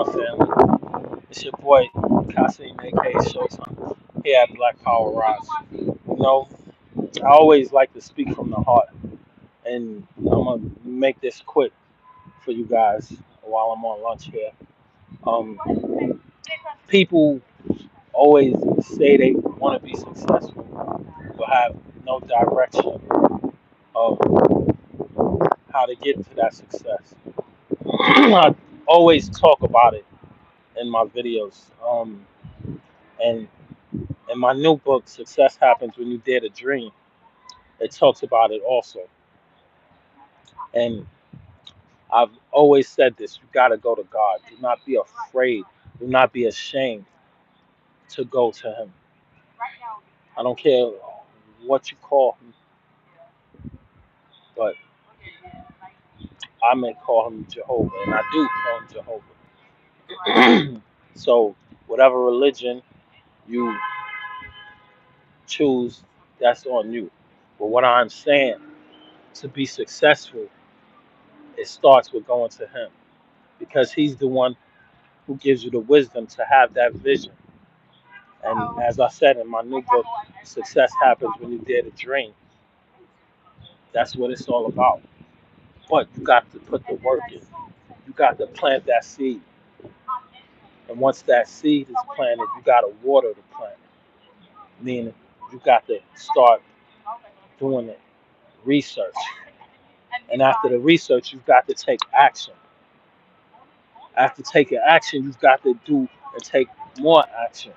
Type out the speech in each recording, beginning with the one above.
Family. It's your boy Kasim, aka Showtime, here at Black Power Rise. You know, I always like to speak from the heart, and I'm gonna make this quick for you guys while I'm on lunch here. Um, People always say they want to be successful, but have no direction of how to get to that success. I always talk about it in my videos, and in my new book, Success Happens When You Dare to Dream, it talks about it also. And I've always said this, you got to go to God. Do not be afraid. Do not be ashamed to go to Him. I don't care what you call Him, but I may call Him Jehovah, and I do call Him Jehovah. So, whatever religion you choose, that's on you. But what I'm saying, to be successful, it starts with going to Him because He's the one who gives you the wisdom to have that vision. And as I said in my new book, Success Happens When You Dare to Dream, that's what it's all about. But you got to put the work in. You got to plant that seed. And once that seed is planted, you got to water the plant. Meaning, you got to start doing the research. And after the research, you've got to take action. After taking action, you've got to do and take more action.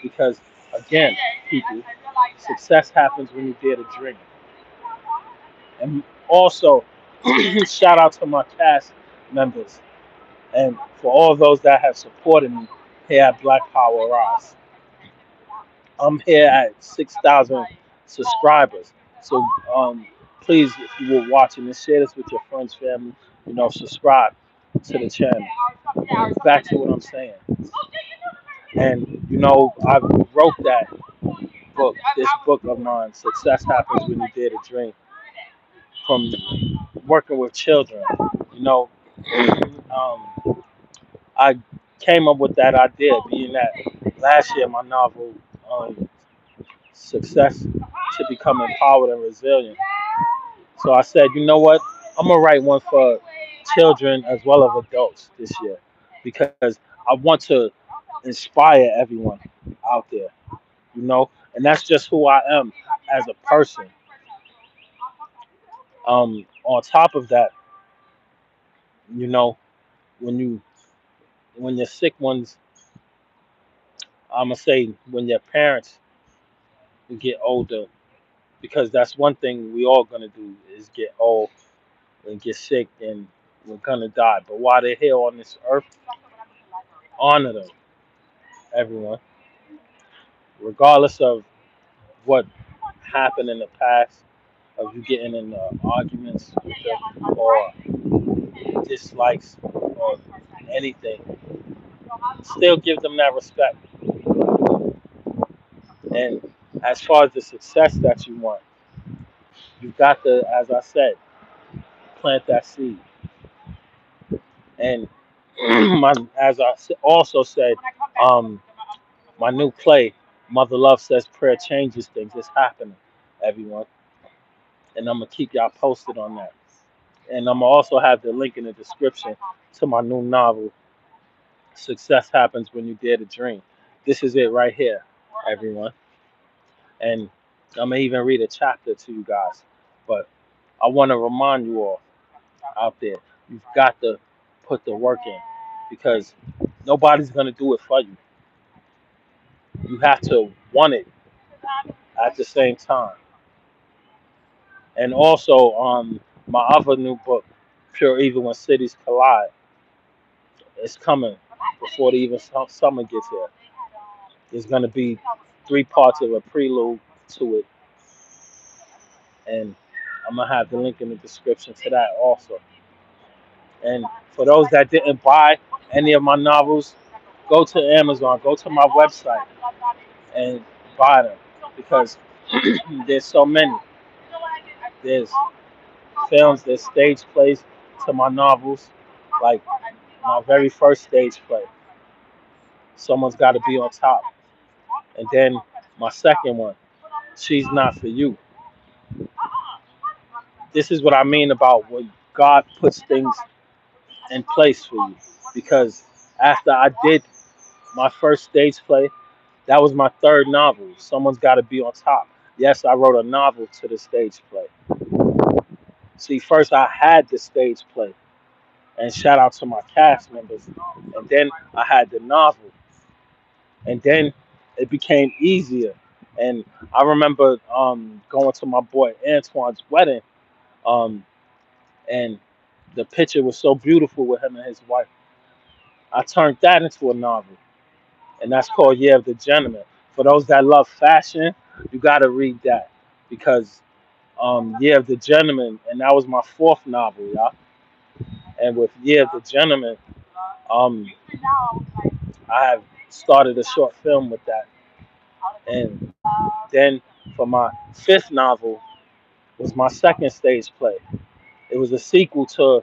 Because, again, people, success happens when you dare to dream. And also, shout out to my cast members and for all those that have supported me here at Black Power Rise. I'm here at 6,000 subscribers. So please, if you were watching this, share this with your friends, family. Subscribe to the channel. Back to what I'm saying. And I wrote that book, this book of mine, Success Happens When You Dare to Dream, from working with children. You know, I came up with that idea, being that last year my novel, Success to Become Empowered and Resilient. So I said, you know what? I'm gonna write one for children as well as adults this year because I want to inspire everyone out there, and that's just who I am as a person. On top of that, you know, when you when your sick ones, I'm gonna say when your parents get older, because that's one thing we all gonna do is get old and get sick and we're gonna die. But while they're here on this earth, honor them, everyone, regardless of what happened in the past, of you getting in arguments with them or dislikes or anything. Still give them that respect. And as far as the success that you want, you got to, as I said, plant that seed. And as I also said, um, my new play, Mother Love Says Prayer Changes Things, is happening, everyone. And I'm going to keep y'all posted on that. And I'm going to also have the link in the description to my new novel, Success Happens When You Dare to Dream. This is it right here, everyone. And I'm going to even read a chapter to you guys. But I want to remind you all out there, you've got to put the work in because nobody's going to do it for you. You have to want it at the same time. And also, my other new book, Pure Evil When Cities Collide, is coming before the even summer gets here. There's going to be 3 parts of a prelude to it, and I'm gonna have the link in the description to that also. And for those that didn't buy any of my novels, go to Amazon, go to my website, and buy them because there's so many. There's films, there's stage plays to my novels, like my very first stage play, Someone's Got to Be on Top. And then my second one, She's Not For You. This is what I mean about when God puts things in place for you. Because after I did my first stage play, that was my third novel, Someone's Got to Be on Top. Yes, I wrote a novel to the stage play. See, first I had the stage play, and shout out to my cast members. And then I had the novel, and then it became easier. And I remember going to my boy Antoine's wedding, um, and the picture was so beautiful with him and his wife. I turned that into a novel, and that's called Year of the Gentleman. For those that love fashion, you got to read that because Year of the Gentleman, and that was my fourth novel, y'all. And with Year of the Gentleman, um, I have started a short film with that, and then for my fifth novel was my second stage play. It was a sequel to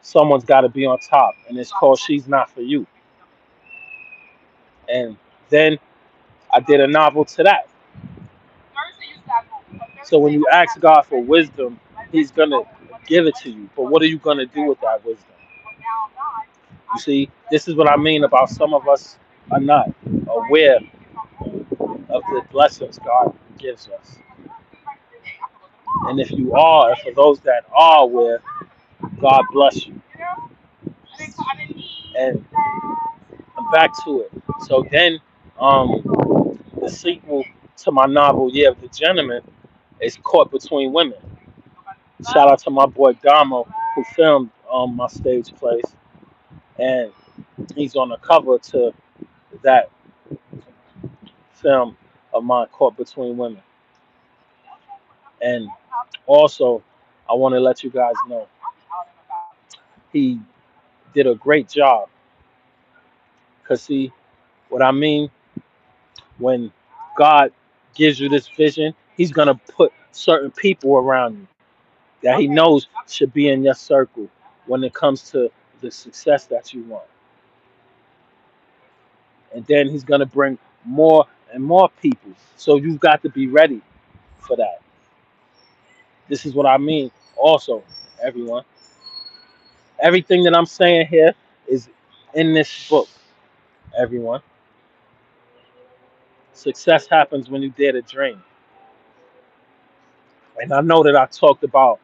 Someone's Got to Be on Top, and it's called She's Not For You. And then I did a novel to that. So when you ask God for wisdom, He's gonna give it to you. But what are you gonna do with that wisdom? You see, this is what I mean about some of us are not aware of the blessings God gives us. And if you are, and for those that are aware, God bless you. And I'm back to it. So then, the sequel to my novel, Year of the Gentleman, is Caught Between Women. Shout out to my boy Damo, who filmed my stage plays, and he's on the cover to that film of mine, Caught Between Women. And also, I want to let you guys know he did a great job. Cause see, what I mean when God gives you this vision, He's gonna put certain people around you that He knows should be in your circle when it comes to the success that you want. And then He's gonna bring more and more people. So you've got to be ready for that. This is what I mean. Also, everyone, everything that I'm saying here is in this book. Everyone, success happens when you dare to dream. And I know that I talked about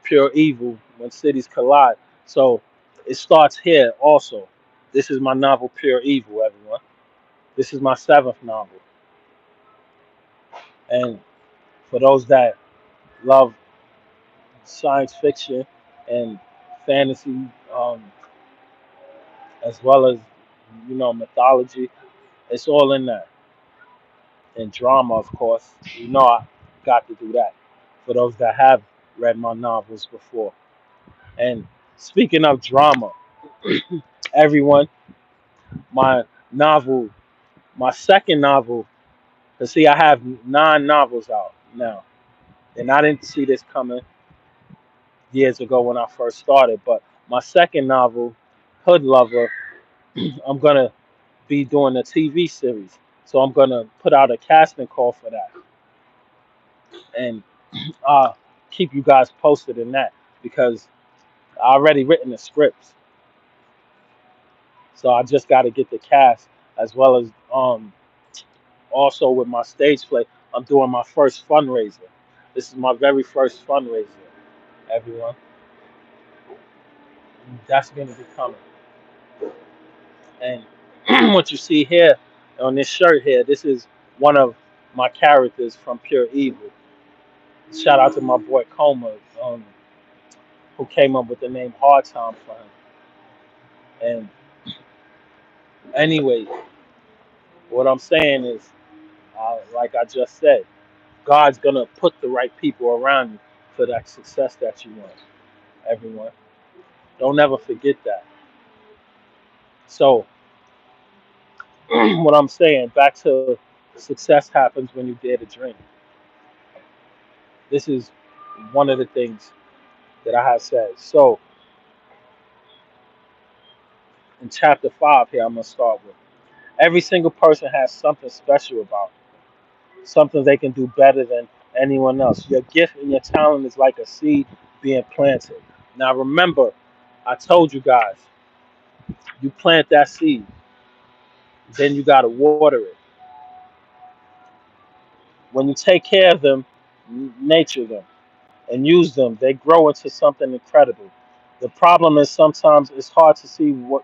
pure evil when cities collide. So it starts here also. This is my novel, Pure Evil, everyone. This is my seventh novel. And for those that love science fiction and fantasy, as well as mythology, it's all in that. And drama, of course. I got to do that. For those that have read my novels before. And speaking of drama, everyone, my novel, my second novel. Cause see, I have 9 novels out now, and I didn't see this coming years ago when I first started. But my second novel, Hood Lover, I'm gonna be doing a TV series, so I'm gonna put out a casting call for that, and I'll keep you guys posted in that because I already written the scripts, so I just got to get the cast as well as also with my stage play, I'm doing my first fundraiser. This is my very first fundraiser, everyone. That's going to be coming. And what you see here on this shirt here, this is one of my characters from Pure Evil. Shout out to my boy Coma, who came up with the name Hard Time for him. And anyway, what I'm saying is, like I just said, God's going to put the right people around you for that success that you want, everyone. Don't ever forget that. So, what I'm saying, back to success happens when you dare to dream. This is one of the things that I have said. So, in chapter 5 here, I'm going to start with. Every single person has something special about it, something they can do better than anyone else. Your gift and your talent is like a seed being planted. Now, remember, I told you guys, you plant that seed, then you got to water it. When you take care of them, nature them, and use them, they grow into something incredible. The problem is sometimes it's hard to see what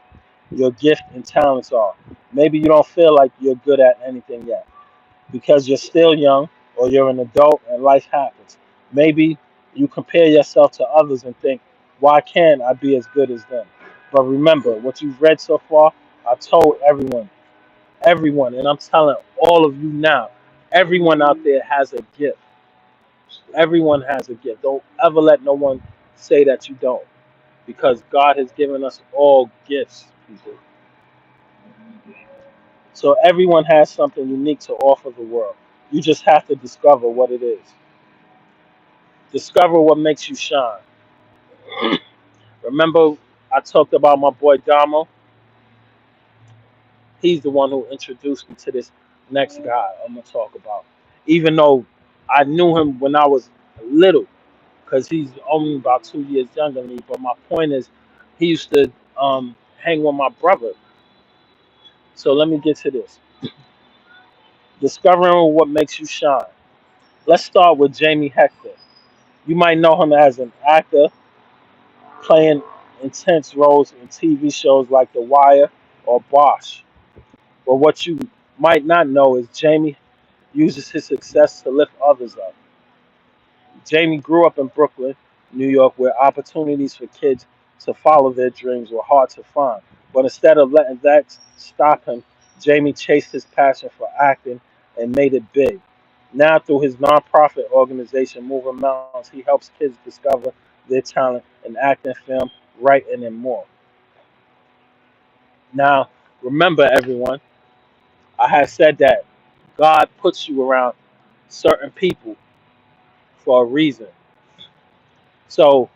your gift and talents are. Maybe you don't feel like you're good at anything yet because you're still young or you're an adult and life happens. Maybe you compare yourself to others and think, why can't I be as good as them? But remember, what you've read so far, I told everyone, and I'm telling all of you now, everyone out there has a gift. Everyone has a gift. Don't ever let no one say that you don't, because God has given us all gifts, people. So everyone has something unique to offer the world. You just have to discover what it is. Discover what makes you shine. Remember, I talked about my boy Damo. He's the one who introduced me to this next guy I'm gonna talk about. Even though I knew him when I was little, because he's only about 2 years younger than me. But my point is, he used to hang with my brother. So let me get to this. Discovering what makes you shine. Let's start with Jamie Hector. You might know him as an actor playing intense roles in TV shows like The Wire or Bosch. But what you might not know is Jamie uses his success to lift others up. Jamie grew up in Brooklyn, New York, where opportunities for kids to follow their dreams were hard to find. But instead of letting that stop him, Jamie chased his passion for acting and made it big. Now, through his nonprofit organization, Moving Mountains, he helps kids discover their talent in acting, film, writing, and more. Now, remember, everyone, I had said that God puts you around certain people for a reason. So,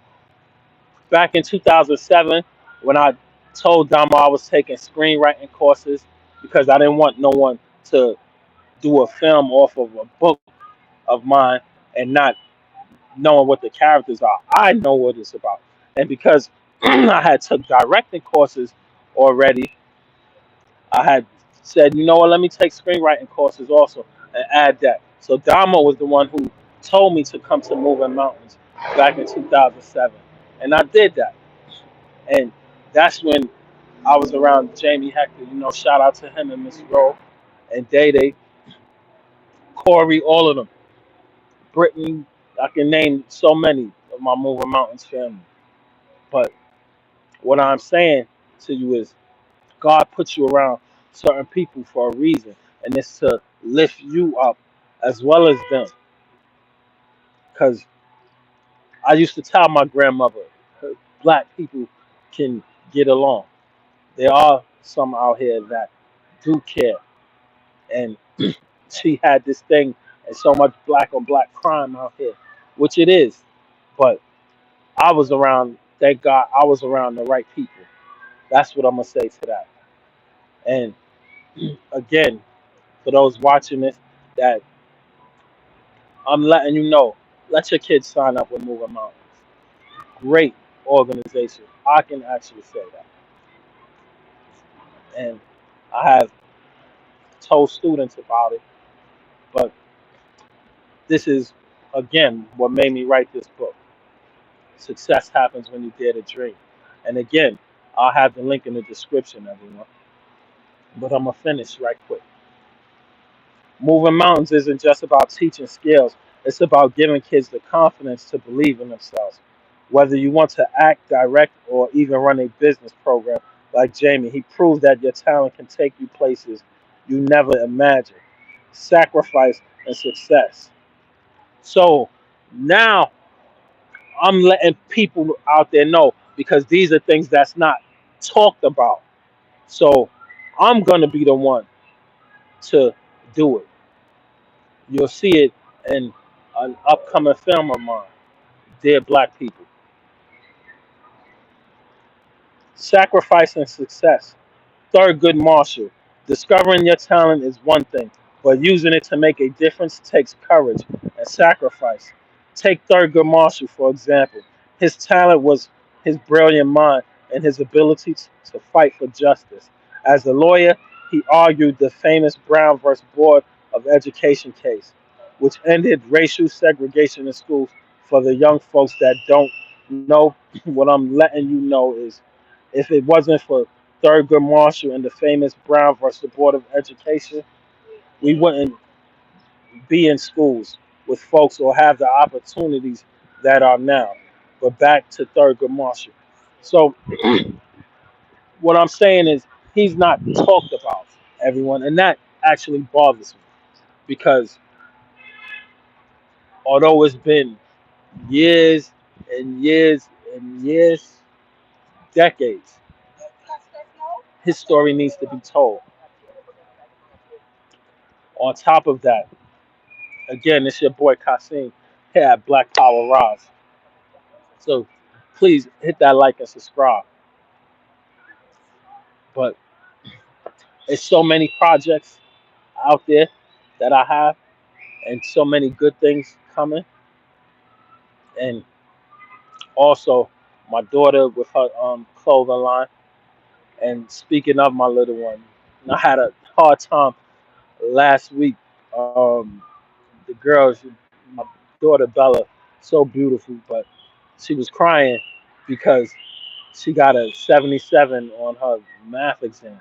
back in 2007, when I told Dama I was taking screenwriting courses because I didn't want no one to do a film off of a book of mine and not knowing what the characters are. I know what it's about. And because I had took directing courses already, I had said, you know what, let me take screenwriting courses also and add that. So Dama was the one who told me to come to Moving Mountains back in 2007. And I did that. And that's when I was around Jamie Hector. Shout out to him and Miss Rowe and Day Day, Corey, all of them. Brittany, I can name so many of my Moving Mountains family. But what I'm saying to you is God puts you around certain people for a reason. And it's to lift you up as well as them. Because I used to tell my grandmother, black people can get along. There are some out here that do care. And she had this thing and so much black on black crime out here, which it is. But I was around, thank God, I was around the right people. That's what I'm gonna say to that. And again, for those watching this, that I'm letting you know, let your kids sign up with Moving Mountains. Great organization. I can actually say that. And I have told students about it, but this is again what made me write this book. Success happens when you dare to dream. And again, I'll have the link in the description, everyone. But I'm going to finish right quick. Moving Mountains isn't just about teaching skills, it's about giving kids the confidence to believe in themselves. Whether you want to act, direct, or even run a business program like Jamie, he proved that your talent can take you places you never imagined. Sacrifice and success. So now I'm letting people out there know because these are things that's not talked about. So I'm gonna be the one to do it. You'll see it in an upcoming film of mine, Dear Black People. Sacrifice and success. Thurgood Marshall. Discovering your talent is one thing, but using it to make a difference takes courage and sacrifice. Take Thurgood Marshall, for example. His talent was his brilliant mind and his ability to fight for justice. As a lawyer, he argued the famous Brown versus Board of Education case, which ended racial segregation in schools. For the young folks that don't know, what I'm letting you know is if it wasn't for Thurgood Marshall and the famous Brown versus the Board of Education, we wouldn't be in schools with folks or have the opportunities that are now. But back to Thurgood Marshall. So what I'm saying is he's not talked about, everyone, and that actually bothers me because although it's been years and years and years, decades, his story needs to be told. On top of that, again, it's your boy Kasim here at Black Power Rise. So please hit that like and subscribe. But it's so many projects out there that I have and so many good things coming. And also my daughter with her clothing line. And speaking of my little one, I had a hard time last week. The girl, my daughter Bella, so beautiful, but she was crying because she got a 77 on her math exam,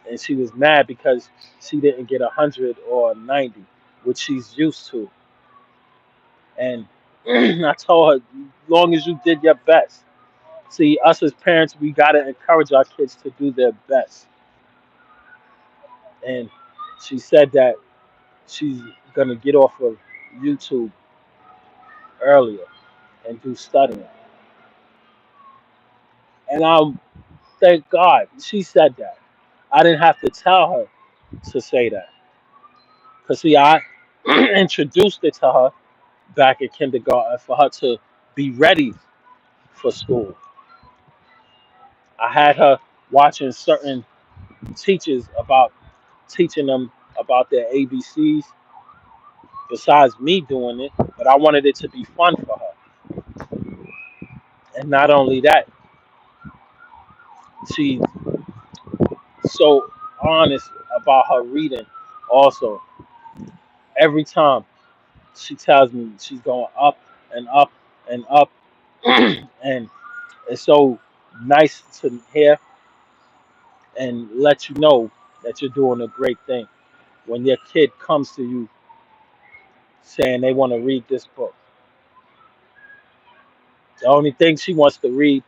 and she was mad because she didn't get 100 or 90, which she's used to. And I told her, long as you did your best. See, us as parents, we gotta encourage our kids to do their best. And she said that she's gonna get off of YouTube earlier and do studying. And I thank God she said that. I didn't have to tell her to say that. Because, see, I introduced it to her back in kindergarten for her to be ready for school. I had her watching certain teachers about teaching them about their ABCs besides me doing it, but I wanted it to be fun for her. And not only that, she's so honest about her reading also. Every time she tells me she's going up and up and up, and it's so nice to hear and let you know that you're doing a great thing. When your kid comes to you saying they want to read this book, the only thing she wants to read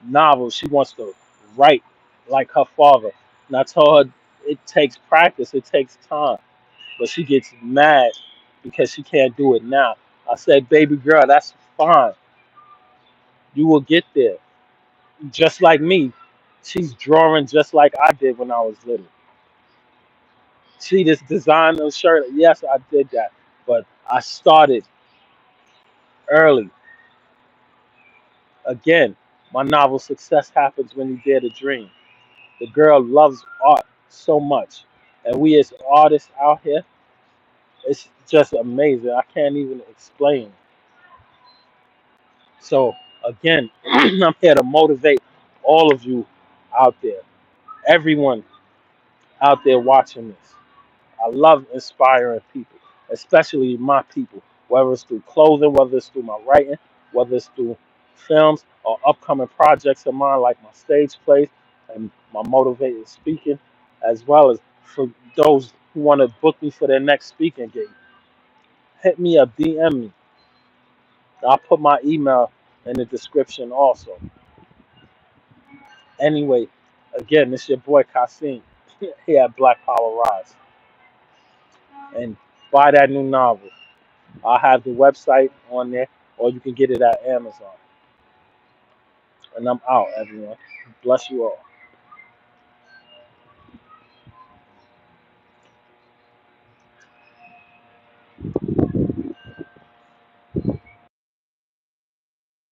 novels, she wants to write like her father. And I told her it takes practice, it takes time, but she gets mad because she can't do it now. I said, baby girl, that's fine. You will get there. Just like me, she's drawing just like I did when I was little. See this design of shirt? Yes, I did that. But I started early. Again, my novel Success Happens When You Dare to Dream. The girl loves art so much. And we as artists out here, it's just amazing. I can't even explain. So again, I'm here to motivate all of you out there. Everyone out there watching this. I love inspiring people, especially my people, whether it's through clothing, whether it's through my writing, whether it's through films or upcoming projects of mine like my stage plays and my motivated speaking, as well as for those who want to book me for their next speaking gig. Hit me up, DM me. I'll put my email in the description also. Anyway, again, this your boy Kasim here at Black Power Rise. And buy that new novel. I'll have the website on there, or you can get it at Amazon. And I'm out, everyone. Bless you all.